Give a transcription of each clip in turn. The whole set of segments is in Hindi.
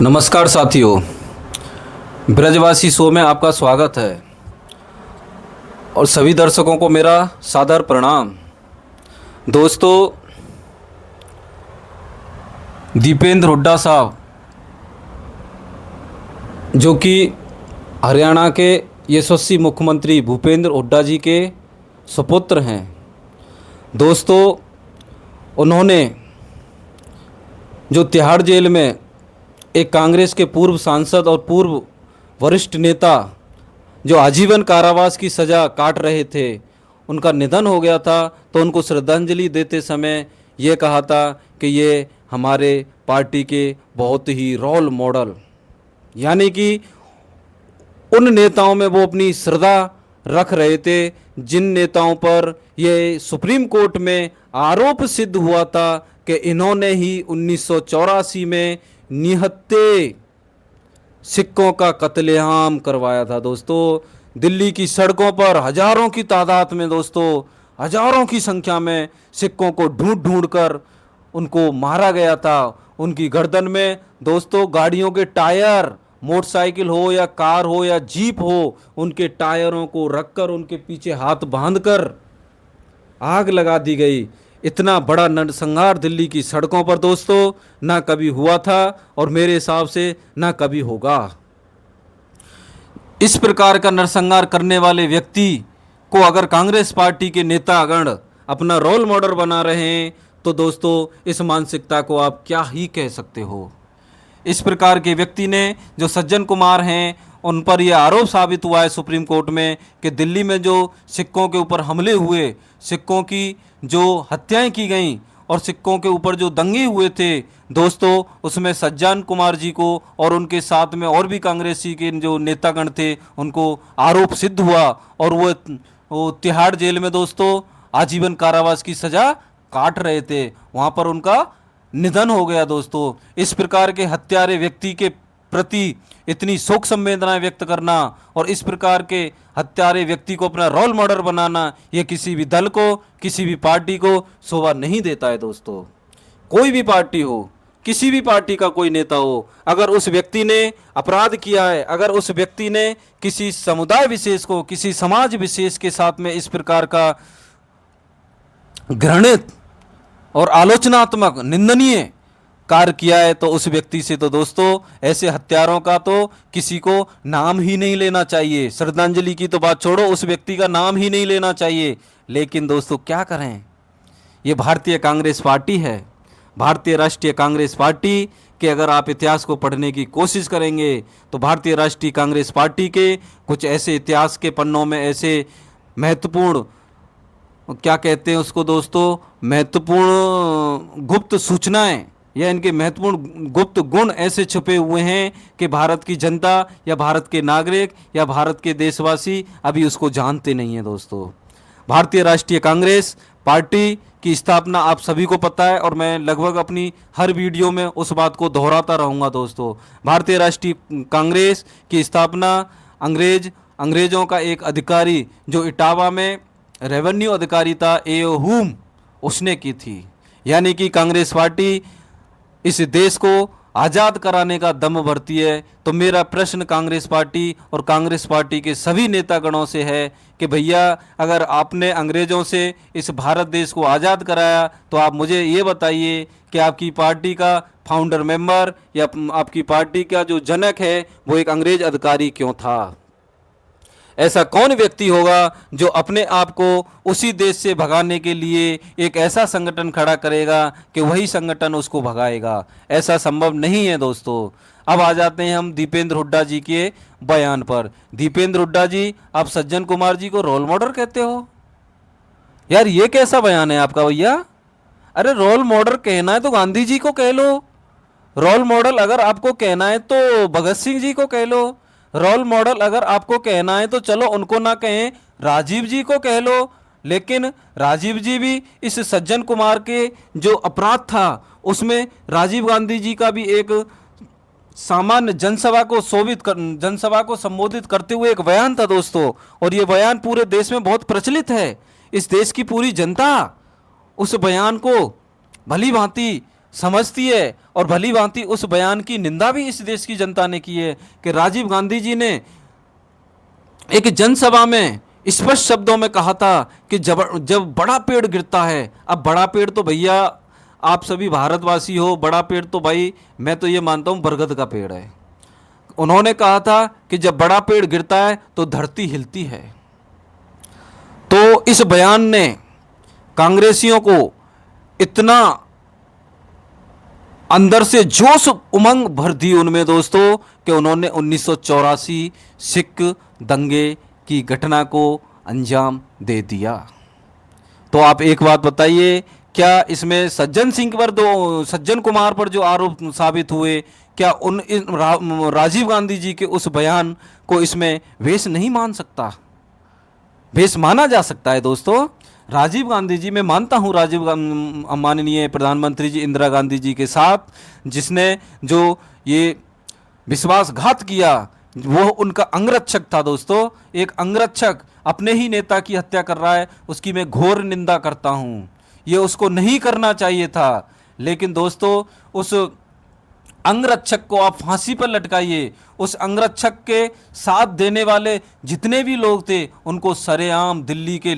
नमस्कार साथियों, ब्रजवासी शो में आपका स्वागत है और सभी दर्शकों को मेरा सादर प्रणाम। दोस्तों, दीपेंद्र हुड्डा साहब जो कि हरियाणा के यशस्वी मुख्यमंत्री भूपेंद्र हुड्डा जी के सुपुत्र हैं। दोस्तों, उन्होंने जो तिहाड़ जेल में एक कांग्रेस के पूर्व सांसद और पूर्व वरिष्ठ नेता जो आजीवन कारावास की सज़ा काट रहे थे, उनका निधन हो गया था, तो उनको श्रद्धांजलि देते समय ये कहा था कि ये हमारे पार्टी के बहुत ही रोल मॉडल, यानी कि उन नेताओं में वो अपनी श्रद्धा रख रहे थे जिन नेताओं पर ये सुप्रीम कोर्ट में आरोप सिद्ध हुआ था कि इन्होंने ही 1984 में निहत्थे सिक्कों का कत्लेआम करवाया था। दोस्तों, दिल्ली की सड़कों पर हजारों की तादाद में, हजारों की संख्या में सिक्कों को ढूंढ ढूंढ कर उनको मारा गया था। उनकी गर्दन में दोस्तों गाड़ियों के टायर, मोटरसाइकिल हो या कार हो या जीप हो, उनके टायरों को रखकर उनके पीछे हाथ बांधकर आग लगा दी गई। इतना बड़ा नरसंहार दिल्ली की सड़कों पर दोस्तों ना कभी हुआ था और मेरे हिसाब से ना कभी होगा। इस प्रकार का नरसंहार करने वाले व्यक्ति को अगर कांग्रेस पार्टी के नेतागण अपना रोल मॉडल बना रहे हैं तो दोस्तों इस मानसिकता को आप क्या ही कह सकते हो। इस प्रकार के व्यक्ति ने, जो सज्जन कुमार हैं, उन पर यह आरोप साबित हुआ है सुप्रीम कोर्ट में कि दिल्ली में जो सिक्कों के ऊपर हमले हुए, सिक्कों की जो हत्याएं की गईं और सिक्कों के ऊपर जो दंगे हुए थे दोस्तों, उसमें सज्जन कुमार जी को और उनके साथ में और भी कांग्रेसी के जो नेतागण थे उनको आरोप सिद्ध हुआ और वो तिहाड़ जेल में दोस्तों आजीवन कारावास की सज़ा काट रहे थे। वहाँ पर उनका निधन हो गया। दोस्तों, इस प्रकार के हत्यारे व्यक्ति के प्रति इतनी शोक संवेदनाएं व्यक्त करना और इस प्रकार के हत्यारे व्यक्ति को अपना रोल मॉडल बनाना, यह किसी भी दल को, किसी भी पार्टी को शोभा नहीं देता है। दोस्तों, कोई भी पार्टी हो, किसी भी पार्टी का कोई नेता हो, अगर उस व्यक्ति ने अपराध किया है, अगर उस व्यक्ति ने किसी समुदाय विशेष को, किसी समाज विशेष के साथ में इस प्रकार का घृणित और आलोचनात्मक, निंदनीय कार्य किया है, तो उस व्यक्ति से तो दोस्तों ऐसे हत्यारों का तो किसी को नाम ही नहीं लेना चाहिए। श्रद्धांजलि की तो बात छोड़ो, उस व्यक्ति का नाम ही नहीं लेना चाहिए। लेकिन दोस्तों क्या करें, ये भारतीय कांग्रेस पार्टी है। भारतीय राष्ट्रीय कांग्रेस पार्टी के अगर आप इतिहास को पढ़ने की कोशिश करेंगे तो भारतीय राष्ट्रीय कांग्रेस पार्टी के कुछ ऐसे इतिहास के पन्नों में ऐसे महत्वपूर्ण, क्या कहते हैं उसको दोस्तों, महत्वपूर्ण गुप्त सूचनाएं या इनके महत्वपूर्ण गुप्त गुण ऐसे छुपे हुए हैं कि भारत की जनता या भारत के नागरिक या भारत के देशवासी अभी उसको जानते नहीं हैं। दोस्तों, भारतीय राष्ट्रीय कांग्रेस पार्टी की स्थापना आप सभी को पता है और मैं लगभग अपनी हर वीडियो में उस बात को दोहराता रहूँगा। दोस्तों, भारतीय राष्ट्रीय कांग्रेस की स्थापना अंग्रेज़ों का एक अधिकारी जो इटावा में रेवेन्यू अधिकारी था, एओ हुम, उसने की थी। यानी कि कांग्रेस पार्टी इस देश को आज़ाद कराने का दम भरती है। तो मेरा प्रश्न कांग्रेस पार्टी और कांग्रेस पार्टी के सभी नेतागणों से है कि भैया, अगर आपने अंग्रेज़ों से इस भारत देश को आज़ाद कराया तो आप मुझे ये बताइए कि आपकी पार्टी का फाउंडर मेंबर या आपकी पार्टी का जो जनक है वो एक अंग्रेज़ अधिकारी क्यों था? ऐसा कौन व्यक्ति होगा जो अपने आप को उसी देश से भगाने के लिए एक ऐसा संगठन खड़ा करेगा कि वही संगठन उसको भगाएगा? ऐसा संभव नहीं है। दोस्तों, अब आ जाते हैं हम दीपेंद्र हुड्डा जी के बयान पर। दीपेंद्र हुड्डा जी, आप सज्जन कुमार जी को रोल मॉडल कहते हो? यार, ये कैसा बयान है आपका भैया? अरे, रोल मॉडल कहना है तो गांधी जी को कह लो। रोल मॉडल अगर आपको कहना है तो भगत सिंह जी को कह लो। रोल मॉडल अगर आपको कहना है तो चलो उनको ना कहें, राजीव जी को कह लो। लेकिन राजीव जी भी इस सज्जन कुमार के जो अपराध था उसमें राजीव गांधी जी का भी एक सामान्य जनसभा को संबोधित करते हुए एक बयान था दोस्तों, और ये बयान पूरे देश में बहुत प्रचलित है। इस देश की पूरी जनता उस बयान को भली भांति समझती है और भली भांति उस बयान की निंदा भी इस देश की जनता ने की है कि राजीव गांधी जी ने एक जनसभा में स्पष्ट शब्दों में कहा था कि जब जब बड़ा पेड़ गिरता है, अब बड़ा पेड़ तो भैया आप सभी भारतवासी हो, बड़ा पेड़ तो भाई मैं तो ये मानता हूँ बरगद का पेड़ है। उन्होंने कहा था कि जब बड़ा पेड़ गिरता है तो धरती हिलती है। तो इस बयान ने कांग्रेसियों को इतना अंदर से जोश उमंग भर दी उनमें दोस्तों कि उन्होंने 1984 सिख दंगे की घटना को अंजाम दे दिया। तो आप एक बात बताइए, क्या इसमें सज्जन कुमार पर जो आरोप साबित हुए, क्या राजीव गांधी जी के उस बयान को इसमें वेश नहीं मान सकता? वेश माना जा सकता है दोस्तों। राजीव गांधी जी, मैं मानता हूँ माननीय प्रधानमंत्री जी इंदिरा गांधी जी के साथ जिसने जो ये विश्वासघात किया वो उनका अंगरक्षक था दोस्तों। एक अंगरक्षक अपने ही नेता की हत्या कर रहा है, उसकी मैं घोर निंदा करता हूँ। ये उसको नहीं करना चाहिए था, लेकिन दोस्तों उस अंगरक्षक को आप फांसी पर लटकाइए। उस अंगरक्षक के साथ देने वाले जितने भी लोग थे उनको सरेआम दिल्ली के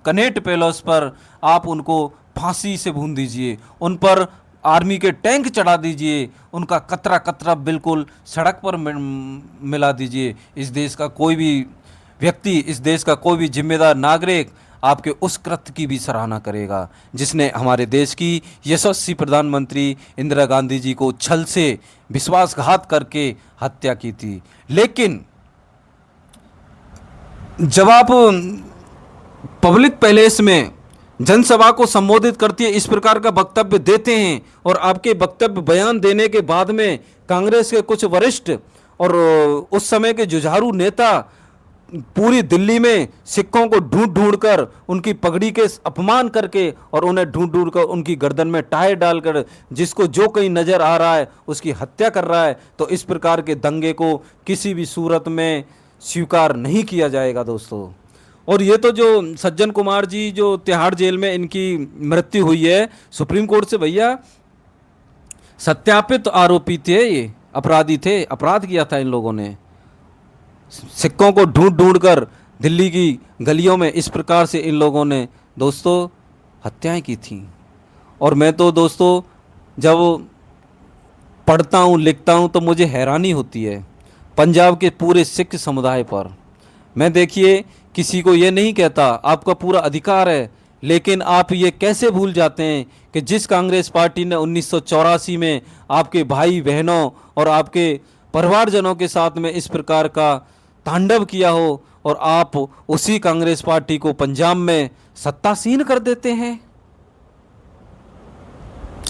कनेट पैलेस पर आप उनको फांसी से भून दीजिए, उन पर आर्मी के टैंक चढ़ा दीजिए, उनका कतरा कतरा बिल्कुल सड़क पर मिला दीजिए। इस देश का कोई भी व्यक्ति, इस देश का कोई भी जिम्मेदार नागरिक आपके उस कृत्य की भी सराहना करेगा जिसने हमारे देश की यशस्वी प्रधानमंत्री इंदिरा गांधी जी को छल से विश्वासघात करके हत्या की थी। लेकिन जब आप पब्लिक पैलेस में जनसभा को संबोधित करती है, इस प्रकार का वक्तव्य देते हैं और आपके वक्तव्य बयान देने के बाद में कांग्रेस के कुछ वरिष्ठ और उस समय के जुझारू नेता पूरी दिल्ली में सिखों को ढूंढ ढूंढ कर उनकी पगड़ी के अपमान करके और उन्हें ढूंढ ढूंढ कर उनकी गर्दन में टाई डालकर जिसको जो कहीं नजर आ रहा है उसकी हत्या कर रहा है, तो इस प्रकार के दंगे को किसी भी सूरत में स्वीकार नहीं किया जाएगा दोस्तों। और ये तो जो सज्जन कुमार जी जो तिहाड़ जेल में इनकी मृत्यु हुई है, सुप्रीम कोर्ट से भैया सत्यापित आरोपी थे, ये अपराधी थे, अपराध किया था इन लोगों ने। सिक्कों को ढूंढ ढूंढ कर दिल्ली की गलियों में इस प्रकार से इन लोगों ने दोस्तों हत्याएं की थी। और मैं तो दोस्तों जब पढ़ता हूँ लिखता हूँ तो मुझे हैरानी होती है पंजाब के पूरे सिख समुदाय पर। मैं देखिए किसी को ये नहीं कहता, आपका पूरा अधिकार है, लेकिन आप ये कैसे भूल जाते हैं कि जिस कांग्रेस पार्टी ने 1984 में आपके भाई बहनों और आपके परिवारजनों के साथ में इस प्रकार का तांडव किया हो और आप उसी कांग्रेस पार्टी को पंजाब में सत्तासीन कर देते हैं।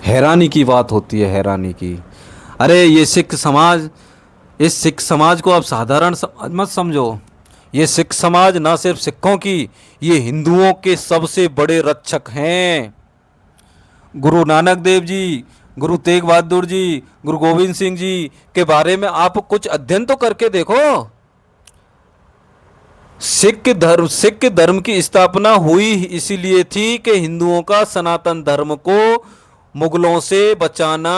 हैरानी की बात होती है, हैरानी की। अरे ये सिख समाज, इस सिख समाज को आप साधारण मत समझो। ये सिख समाज ना सिर्फ सिखों की, ये हिंदुओं के सबसे बड़े रक्षक हैं। गुरु नानक देव जी, गुरु तेग बहादुर जी, गुरु गोविंद सिंह जी के बारे में आप कुछ अध्ययन तो करके देखो। सिख धर्म की स्थापना हुई इसीलिए थी कि हिंदुओं का सनातन धर्म को मुगलों से बचाना।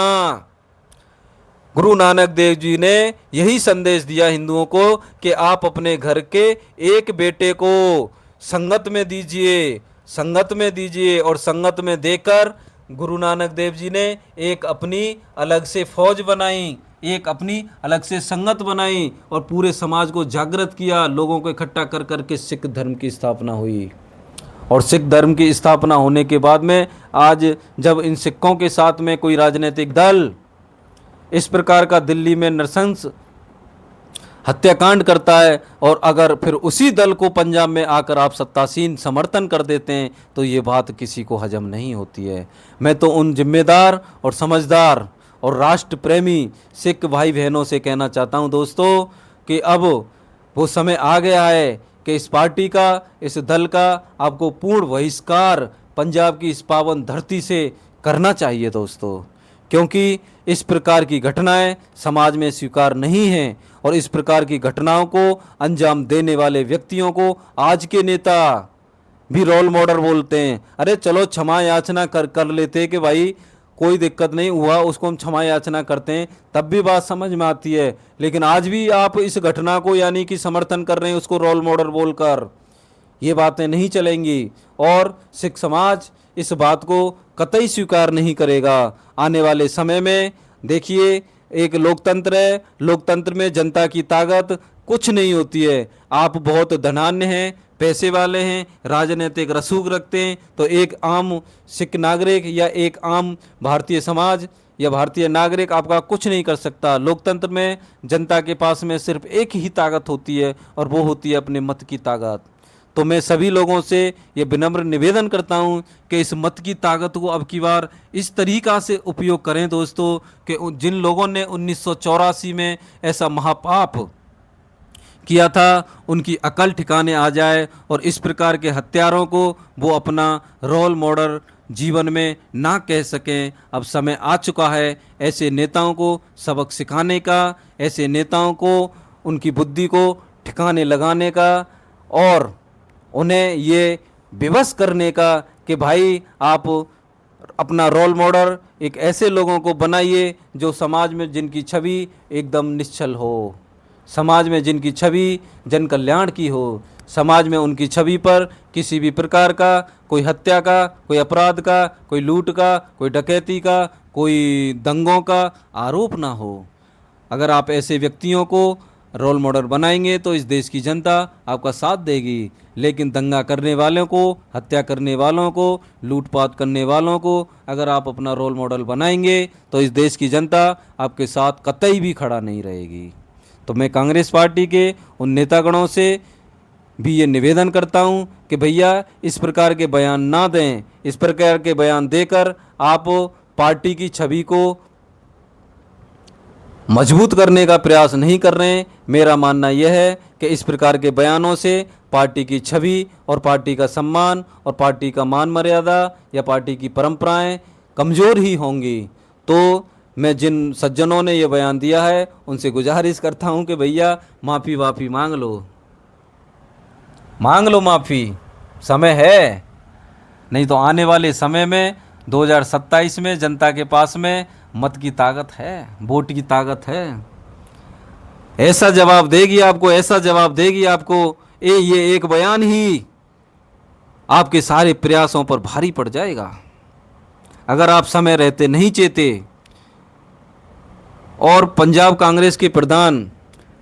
गुरु नानक देव जी ने यही संदेश दिया हिंदुओं को कि आप अपने घर के एक बेटे को संगत में दीजिए, संगत में दीजिए, और संगत में देकर गुरु नानक देव जी ने एक अपनी अलग से फौज बनाई, एक अपनी अलग से संगत बनाई और पूरे समाज को जागृत किया, लोगों को इकट्ठा कर करके सिख धर्म की स्थापना हुई। और सिख धर्म की स्थापना होने के बाद में आज जब इन सिखों के साथ में कोई राजनीतिक दल इस प्रकार का दिल्ली में नृशंस हत्याकांड करता है और अगर फिर उसी दल को पंजाब में आकर आप सत्तासीन समर्थन कर देते हैं तो ये बात किसी को हजम नहीं होती है। मैं तो उन जिम्मेदार और समझदार और राष्ट्र प्रेमी सिख भाई बहनों से कहना चाहता हूं दोस्तों कि अब वो समय आ गया है कि इस पार्टी का, इस दल का आपको पूर्ण बहिष्कार पंजाब की इस पावन धरती से करना चाहिए दोस्तों, क्योंकि इस प्रकार की घटनाएं समाज में स्वीकार नहीं हैं और इस प्रकार की घटनाओं को अंजाम देने वाले व्यक्तियों को आज के नेता भी रोल मॉडल बोलते हैं। अरे चलो क्षमा याचना कर लेते कि भाई कोई दिक्कत नहीं हुआ, उसको हम क्षमा याचना करते हैं, तब भी बात समझ में आती है। लेकिन आज भी आप इस घटना को यानी कि समर्थन कर रहे हैं उसको रोल मॉडल बोलकर, ये बातें नहीं चलेंगी और सिख समाज इस बात को कतई स्वीकार नहीं करेगा। आने वाले समय में देखिए, एक लोकतंत्र है, लोकतंत्र में जनता की ताकत कुछ नहीं होती है। आप बहुत धनाढ्य हैं, पैसे वाले हैं, राजनीतिक रसूख रखते हैं, तो एक आम सिख नागरिक या एक आम भारतीय समाज या भारतीय नागरिक आपका कुछ नहीं कर सकता। लोकतंत्र में जनता के पास में सिर्फ एक ही ताकत होती है और वो होती है अपने मत की ताकत। तो मैं सभी लोगों से ये विनम्र निवेदन करता हूँ कि इस मत की ताकत को अब की बार इस तरीक़ा से उपयोग करें दोस्तों, कि जिन लोगों ने 1984 में ऐसा महापाप किया था उनकी अकल ठिकाने आ जाए और इस प्रकार के हत्यारों को वो अपना रोल मॉडल जीवन में ना कह सकें। अब समय आ चुका है ऐसे नेताओं को सबक सिखाने का, ऐसे नेताओं को उनकी बुद्धि को ठिकाने लगाने का और उन्हें ये विवश करने का कि भाई आप अपना रोल मॉडल एक ऐसे लोगों को बनाइए जो समाज में जिनकी छवि एकदम निश्चल हो, समाज में जिनकी छवि जन कल्याण की हो, समाज में उनकी छवि पर किसी भी प्रकार का कोई हत्या का, कोई अपराध का, कोई लूट का, कोई डकैती का, कोई दंगों का आरोप ना हो। अगर आप ऐसे व्यक्तियों को रोल मॉडल बनाएंगे तो इस देश की जनता आपका साथ देगी। लेकिन दंगा करने वालों को, हत्या करने वालों को, लूटपाट करने वालों को अगर आप अपना रोल मॉडल बनाएंगे तो इस देश की जनता आपके साथ कतई भी खड़ा नहीं रहेगी। तो मैं कांग्रेस पार्टी के उन नेतागणों से भी ये निवेदन करता हूँ कि भैया इस प्रकार के बयान ना दें। इस प्रकार के बयान देकर आप पार्टी की छवि को मजबूत करने का प्रयास नहीं कर रहे हैं। मेरा मानना यह है कि इस प्रकार के बयानों से पार्टी की छवि और पार्टी का सम्मान और पार्टी का मान मर्यादा या पार्टी की परंपराएं कमज़ोर ही होंगी। तो मैं जिन सज्जनों ने यह बयान दिया है उनसे गुजारिश करता हूं कि भैया माफ़ी वाफ़ी मांग लो माफ़ी, समय है। नहीं तो आने वाले समय में 2027 में जनता के पास में मत की ताकत है, वोट की ताकत है, ऐसा जवाब देगी आपको, ऐसा जवाब देगी आपको। ये एक बयान ही आपके सारे प्रयासों पर भारी पड़ जाएगा अगर आप समय रहते नहीं चेते। और पंजाब कांग्रेस के प्रधान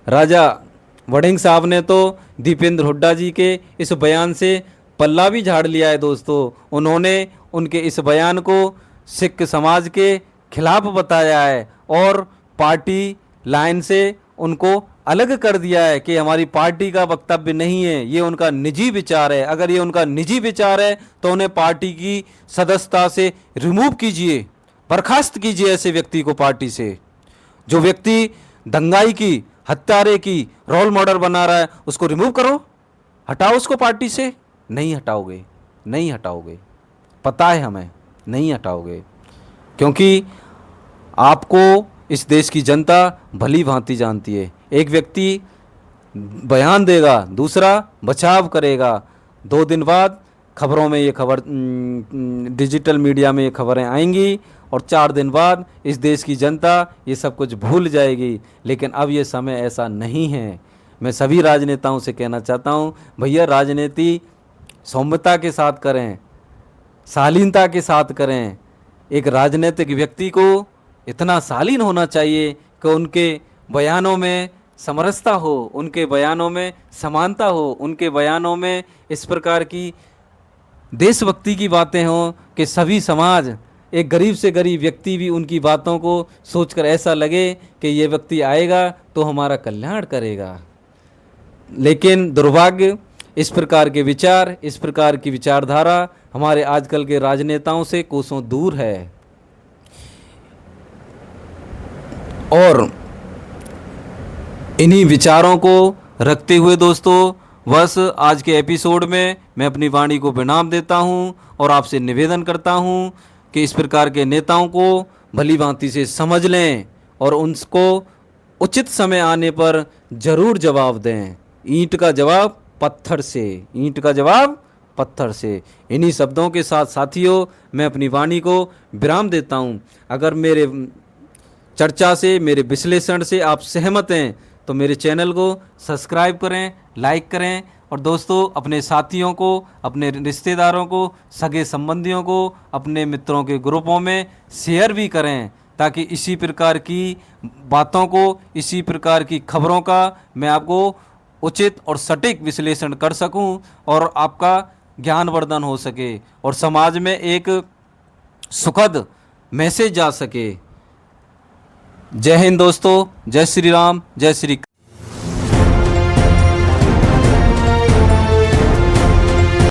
राजा वड़िंग साहब ने तो दीपेंद्र हुड्डा जी के इस बयान से पल्ला भी झाड़ लिया है दोस्तों। उन्होंने उनके इस बयान को सिख समाज के खिलाफ बताया है और पार्टी लाइन से उनको अलग कर दिया है कि हमारी पार्टी का वक्तव्य नहीं है, ये उनका निजी विचार है। अगर ये उनका निजी विचार है तो उन्हें पार्टी की सदस्यता से रिमूव कीजिए, बर्खास्त कीजिए ऐसे व्यक्ति को पार्टी से। जो व्यक्ति दंगाई की, हत्यारे की रोल मॉडल बना रहा है उसको रिमूव करो, हटाओ उसको पार्टी से। नहीं हटाओगे, नहीं हटाओगे, पता है हमें, नहीं हटाओगे, क्योंकि आपको इस देश की जनता भली भांति जानती है। एक व्यक्ति बयान देगा, दूसरा बचाव करेगा। 2 दिन बाद खबरों में ये खबर, डिजिटल मीडिया में ये खबरें आएंगी और 4 दिन बाद इस देश की जनता ये सब कुछ भूल जाएगी। लेकिन अब ये समय ऐसा नहीं है। मैं सभी राजनेताओं से कहना चाहता हूँ, भैया राजनीति सौम्यता के साथ करें, शालीनता के साथ करें। एक राजनीतिक व्यक्ति को इतना शालीन होना चाहिए कि उनके बयानों में समरसता हो, उनके बयानों में समानता हो, उनके बयानों में इस प्रकार की देशभक्ति की बातें हों कि सभी समाज, एक गरीब से गरीब व्यक्ति भी उनकी बातों को सोचकर ऐसा लगे कि ये व्यक्ति आएगा तो हमारा कल्याण करेगा। लेकिन दुर्भाग्य, इस प्रकार के विचार, इस प्रकार की विचारधारा हमारे आजकल के राजनेताओं से कोसों दूर है। और इन्हीं विचारों को रखते हुए दोस्तों, बस आज के एपिसोड में मैं अपनी वाणी को विराम देता हूं और आपसे निवेदन करता हूं कि इस प्रकार के नेताओं को भली भांति से समझ लें और उनको उचित समय आने पर ज़रूर जवाब दें। ईंट का जवाब पत्थर से, ईंट का जवाब पत्थर से। इन्हीं शब्दों के साथ साथियों मैं अपनी वाणी को विराम देता हूँ। अगर मेरे चर्चा से, मेरे विश्लेषण से आप सहमत हैं तो मेरे चैनल को सब्सक्राइब करें, लाइक करें और दोस्तों अपने साथियों को, अपने रिश्तेदारों को, सगे संबंधियों को, अपने मित्रों के ग्रुपों में शेयर भी करें, ताकि इसी प्रकार की बातों को, इसी प्रकार की खबरों का मैं आपको उचित और सटीक विश्लेषण कर सकूं और आपका ज्ञानवर्धन हो सके और समाज में एक सुखद मैसेज जा सके। जय हिंद दोस्तों, जय श्री राम, जय श्री